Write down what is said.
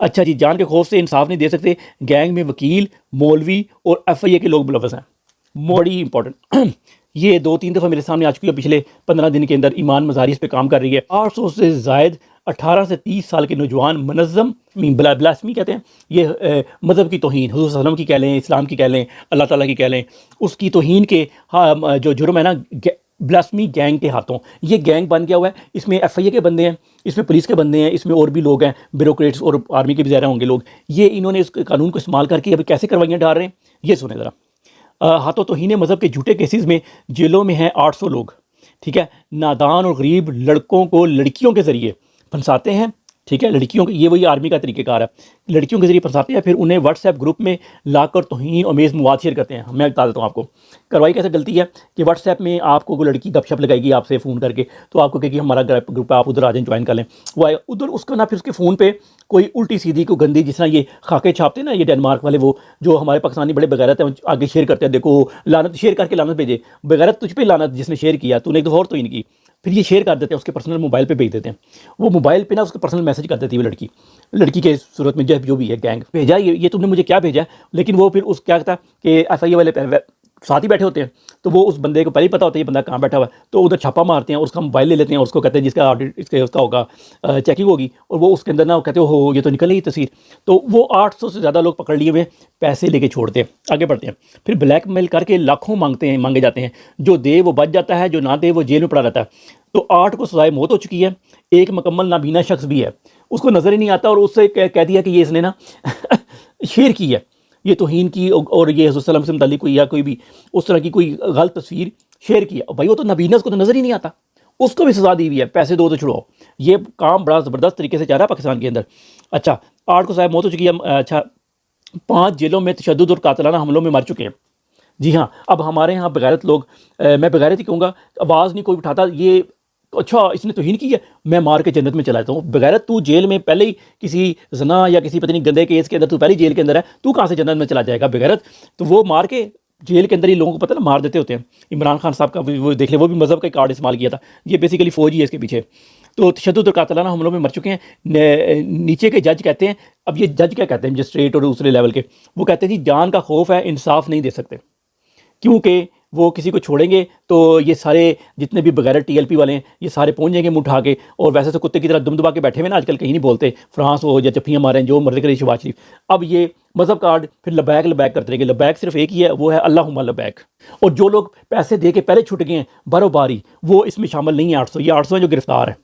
اچھا جی، جان کے خوف سے انصاف نہیں دے سکتے، گینگ میں وکیل، مولوی اور ایف آئی اے کے لوگ ملوث ہیں، بڑی امپورٹنٹ یہ 2-3 دفعہ میرے سامنے آ چکی ہے، پچھلے 15 دن کے اندر ایمان مزاری اس پہ کام کر رہی ہے۔ 800 سے زائد 18 سے 30 سال کے نوجوان منظم بلاسمی کہتے ہیں، یہ مذہب کی توہین، حضور صلی اللہ علیہ وسلم کی کہہ لیں، اسلام کی کہہ لیں، اللہ تعالیٰ کی کہہ لیں، اس کی توہین کے جو جرم ہے نا بلاسمی گینگ کے ہاتھوں، یہ گینگ بن گیا ہوا ہے۔ اس میں ایف آئی اے کے بندے ہیں، اس میں پولیس کے بندے ہیں، اس میں اور بھی لوگ ہیں، بیوروکریٹس اور آرمی کے بھی ظاہر ہوں گے لوگ۔ یہ انہوں نے اس قانون کو استعمال کر کے ابھی کیسے کروائیاں ڈال رہے ہیں، یہ سنیں ذرا۔ ہاتھوں توہین مذہب کے جھوٹے کیسز میں جیلوں میں ہیں 800 لوگ، ٹھیک ہے۔ نادان اور غریب لڑکوں کو لڑکیوں کے ذریعے پھنساتے ہیں، ٹھیک ہے، لڑکیوں کے، یہ وہی آرمی کا طریقہ کار ہے، لڑکیوں کے ذریعے پھنساتے ہیں، پھر انہیں واٹس ایپ گروپ میں لا کر توہین امیز مواد شیئر کرتے ہیں۔ میں بتا دیتا ہوں آپ کو کروائی کیسے غلطی ہے کہ واٹس ایپ میں آپ کو کوئی لڑکی گپ شپ لگائے گی آپ سے فون کر کے، تو آپ کو کہے گی ہمارا گروپ ہے، آپ ادھر آ جائیں، جوائن کر لیں۔ وہ آئے ادھر، اس کو نہ پھر اس کے فون پہ کوئی الٹی سیدھی کوئی گندی، جس طرح یہ خاکے چھاپتے ہیں نا یہ ڈینمارک والے، وہ جو ہمارے پاکستانی بڑے بغیرت ہیں آگے شیئر کرتے ہیں، دیکھو لعنت شیئر کر کے لعنت بھیجے، بغیرت تجھ پہ لعنت جس نے شیئر کیا، تو نے ایک دفعہ اور توہین کی، پھر یہ شیئر کر دیتے ہیں، اس کے پرسنل موبائل پہ بھیج دیتے ہیں، وہ موبائل پہ نا اس کو پرسنل میسج کر دیتی ہے وہ لڑکی کے صورت میں جو بھی ہے گینگ بھیجا یہ تم نے مجھے کیا بھیجا ہے، لیکن وہ پھر اس کیا کہتا ہے کہ ایف آئی اے والے ساتھ ہی بیٹھے ہوتے ہیں، تو وہ اس بندے کو پہلے ہی پتہ ہوتا ہے یہ بندہ کہاں بیٹھا ہوا ہے، تو ادھر چھاپا مارتے ہیں، اس کا موبائل لے لیتے ہیں، اس کو کہتے ہیں جس کا آڈٹ اس کا ہوگا چیکنگ ہوگی، اور وہ اس کے اندر نا وہ کہتے ہیں ہو یہ تو نکل رہی تصویر، تو وہ 800 سے زیادہ لوگ پکڑ لیے ہوئے، پیسے لے کے چھوڑتے ہیں، آگے بڑھتے ہیں، پھر بلیک میل کر کے لاکھوں مانگے جاتے ہیں، جو دے وہ بچ جاتا ہے، جو نہ دے وہ جیل میں پڑا رہتا ہے۔ تو 8 کو سزائے موت ہو چکی ہے، ایک مکمل نابینا شخص بھی ہے، اس کو نظر ہی نہیں آتا، اور اس سے کہہ دیا کہ یہ اس نے نا شیئر کی ہے، یہ توہین کی، اور یہ حضرت صلی اللہ علیہ وسلم سے متعلق کوئی یا کوئی بھی اس طرح کی کوئی غلط تصویر شیئر کی ہے، بھائی وہ تو نابینا، اس کو تو نظر ہی نہیں آتا، اس کو بھی سزا دی ہوئی ہے، پیسے دو تو چھڑاؤ۔ یہ کام بڑا زبردست طریقے سے چل رہا ہے پاکستان کے اندر۔ اچھا 8 کو سزائے موت ہو چکی ہے۔ اچھا 5 جیلوں میں تشدد اور قاتلانہ حملوں میں مر چکے ہیں۔ جی ہاں، اب ہمارے ہاں بغیرت لوگ، میں بغیرت ہی کہوں گا، آواز نہیں کوئی اٹھاتا، یہ اچھا اس نے توہین کی ہے میں مار کے جنت میں چلا جاتا ہوں۔ بغیرت تو جیل میں پہلے ہی کسی زنا یا کسی پتہ نہیں گندے کیس کے اندر تو پہلے ہی جیل کے اندر ہے، تو کہاں سے جنت میں چلا جائے گا بغیرت؟ تو وہ مار کے جیل کے اندر ہی لوگوں کو پتہ نا مار دیتے ہوتے ہیں۔ عمران خان صاحب کا وہ دیکھ لیں، وہ بھی مذہب کا کارڈ استعمال کیا تھا، یہ بیسیکلی فوج ہی ہے اس کے پیچھے۔ تو تشدد اور قاتلانہ حملوں میں مر چکے ہیں۔ نیچے کے جج کہتے ہیں، اب یہ جج کیا کہتے ہیں مجسٹریٹ اور دوسرے لیول کے، وہ کہتے ہیں جی جان کا خوف ہے، انصاف نہیں دے سکتے، کیونکہ وہ کسی کو چھوڑیں گے تو یہ سارے جتنے بھی بغیر ٹی ایل پی والے ہیں یہ سارے پہنچ جائیں گے منہ اٹھا کے، اور ویسے تو کتے کی طرح دم دبا کے بیٹھے ہوئے نا آج کل، کہیں نہیں بولتے، فرانس ہو یا جفیاں ماریں جو مرضی کرے شہباز شریف۔ اب یہ مذہب کارڈ پھر لبیک کرتے رہیں گے، لبیک صرف ایک ہی ہے، وہ ہے اللہم لبیک، اور جو لوگ پیسے دے کے پہلے چھٹ گئے ہیں باروباری وہ اس میں شامل نہیں ہیں۔ 800 یہ 800 ہیں جو گرفتار ہیں۔